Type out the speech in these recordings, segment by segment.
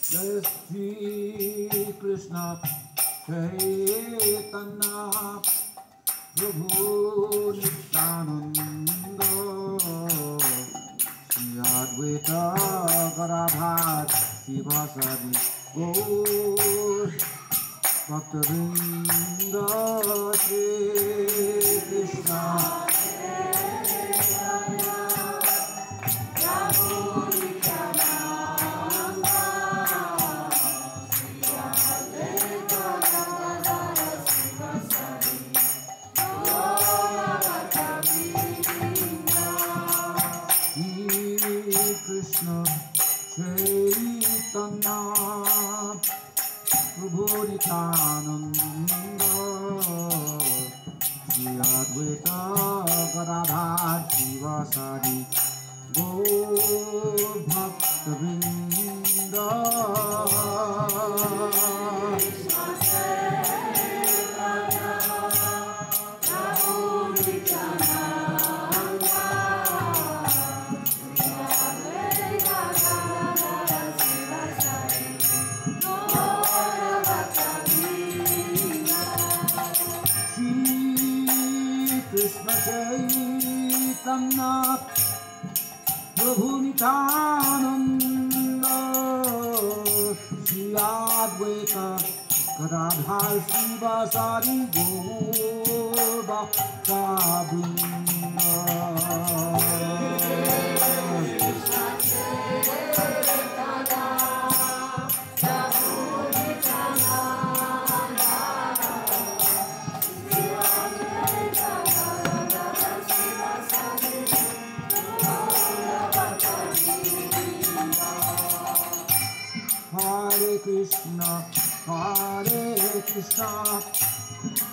Jai Shri Krishna Chaitanya Prabhu Nityananda Shri Advaita Gadadhar Sivasadi Gaur Bhaktivinoda Shri Krishna Krishna Chaitanya Prabhu Nityananda Shri Advaita Gadadhar Sivasadi Gaur Bhaktivinoda Krishna Chaitanya Prabhu Nityananda Shri Advaita Gadadhar Sivasadi Gaur Bhaktivinoda Hare Krishna,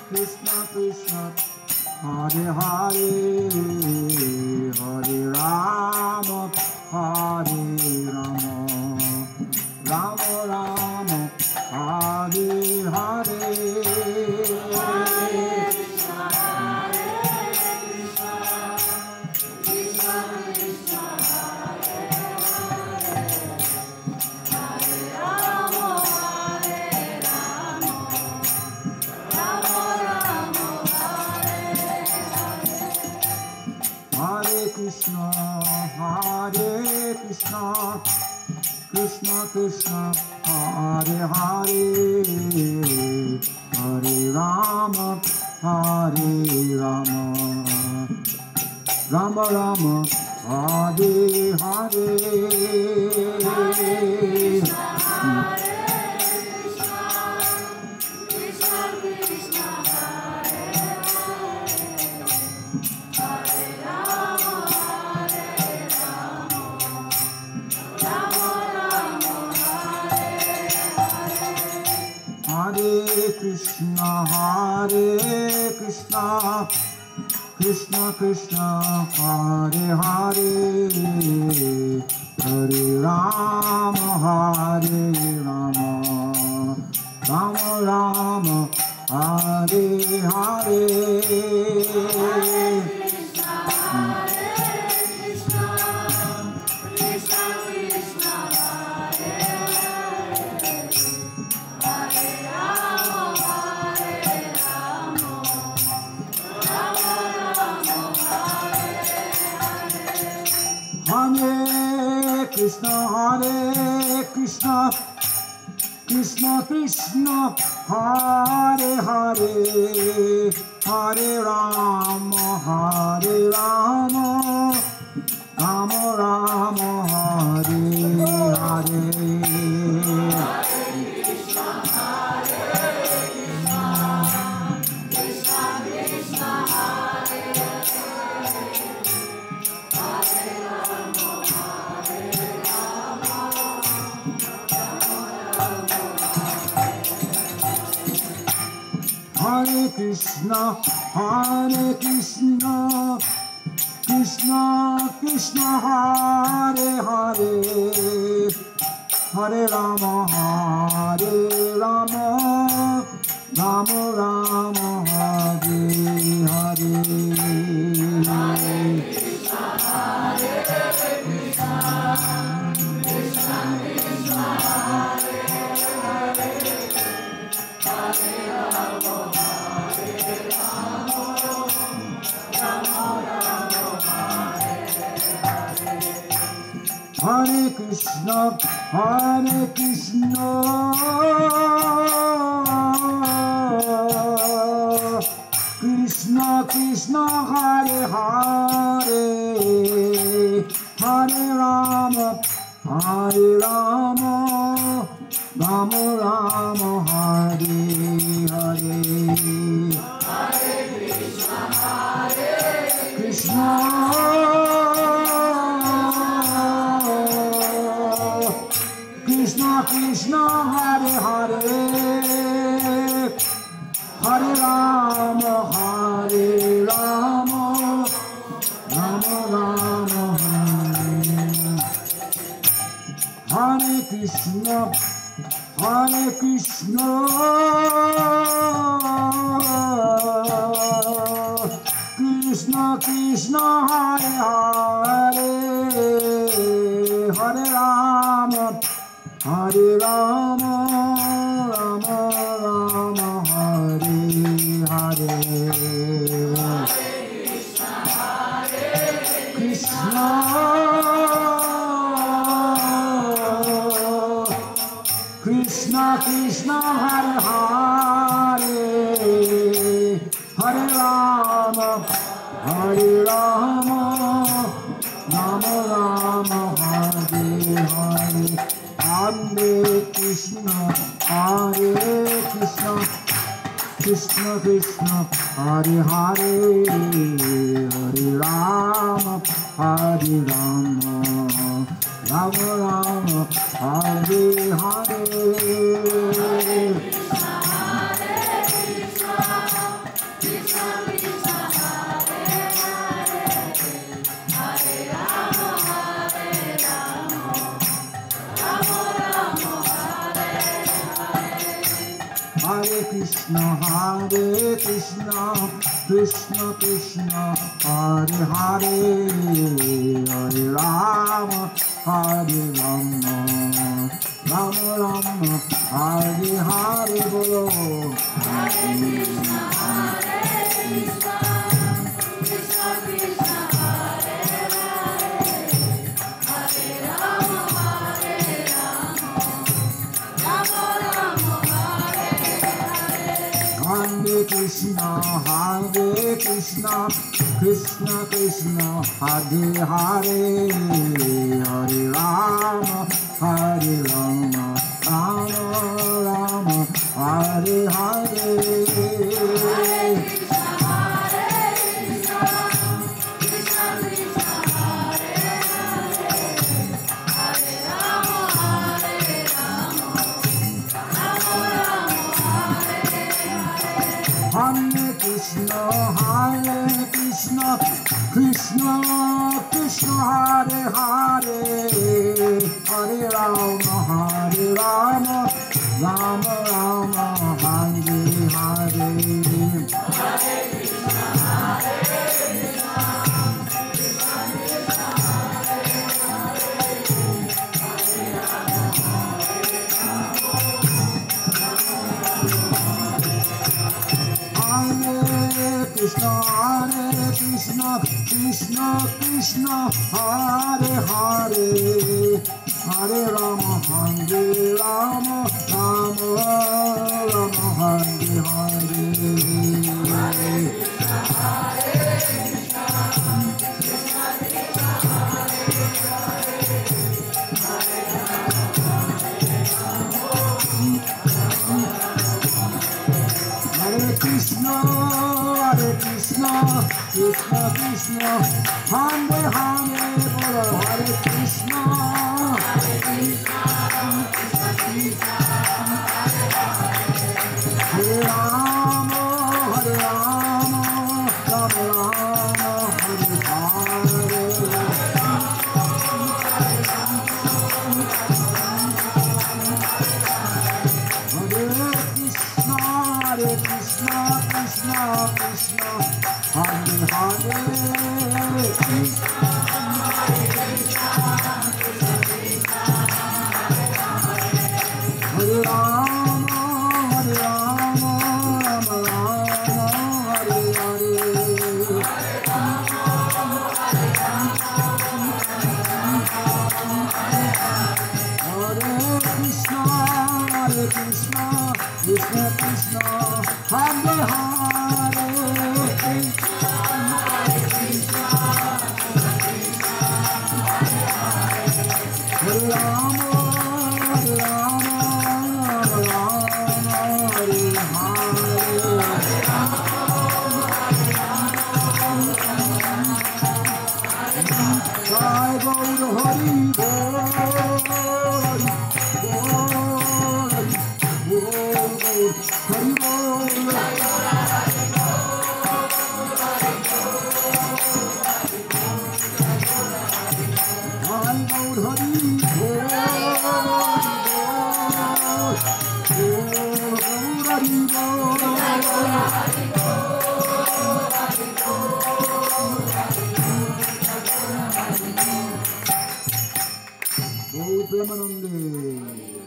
Krishna Krishna, Hare Hare, Hare Rama, Hare Rama, Rama Rama, Hare Hare. Krishna, Krishna Krishna, Hare Hare, Hare Rama, Hare Rama, Rama Rama, Hare Hare. Hare Krishna, Krishna Krishna, Hare Hare, Hare Rama, Hare Rama, Rama Rama, Hare Hare. Hare Krishna, Krishna Krishna, Hare Hare, Hare Rama, Hare Rama, Rama Rama, Hare Hare. Hare Krishna, Krishna Krishna, Hare Hare, Hare Rama, Hare Rama, Rama Rama, Hare Hare. Hare Krishna, Krishna Krishna, Hare Krishna, Hare Krishna, Krishna Krishna, Hare Hare, Hare Rama, Hare Rama, Rama Rama, Hare Hare. Hare Krishna, Hare Krishna, Krishna Krishna, Hare Hare, Hare Rama, Hare Rama, Rama Rama, Hare Krishna, Hare Krishna, Krishna Krishna, Hare Hare, Hare Rama, Hare Rama, Rama Rama, Hare Hare. Krishna, Krishna Krishna, Hare Hare, Hare Rama, Hare Rama, Rama Rama, Hare Hare. Hare Krishna, Hare Krishna, Krishna Krishna, Hare Hare, Hare Rama, Hare Rama, Rama Rama, Hare Hare. Hare Krishna, Hare Krishna, Krishna Krishna, Hare Hare, Hare Rama, Hare Rama, Rama Rama, Hare Hare. Bolo Hare Krishna, Hare Krishna, Krishna Krishna, Hare Hare, Hare Rama, Hare Rama, Rama Rama, Hare Krishna, Hare Krishna, Krishna Krishna, Hare Hare, Hare Rama, Hare Rama, Rama Rama, Hare Hare. Hare Krishna, Hare Krishna, Krishna Krishna, Hare Hare, Hare Rama, Hare Rama, Rama Rama, Hare Hare. Hare Krishna, Hare Krishna, Krishna Krishna, Hare Hare, Hare Rama, Hare Rama, Hare Krishna, Hare Krishna, Krishna Krishna, Hare Hare, Hare Rama, Hare Rama, Rama Rama, Hare Hare. Hare Krishna, Hare Krishna, Krishna Krishna, Hare Hare, Hare Rama, Hare Rama, Hare Krishna, Hare Krishna, Krishna Krishna, Hare Hare, Hare Krishna, Hare Krishna, Krishna Krishna, Hare Rama, Hare Rama, Rama Rama, Hare Hare. Hare Krishna, Krishna Krishna, Hare Hare, Krishna Hare Krishna, Krishna Krishna, Hare Rama, Hare Rama, Rama Rama, Hare Hare, Hare Rama, Hare Rama, Rama Rama, Hare Krishna, Krishna Krishna, Hare Hare, Hare Rama, Rama, Rama, Hare Jai Gaur Hari Bol, Hari Bol, Jai Gaur Hari Bol, Hari Bol, Gaur Premanande.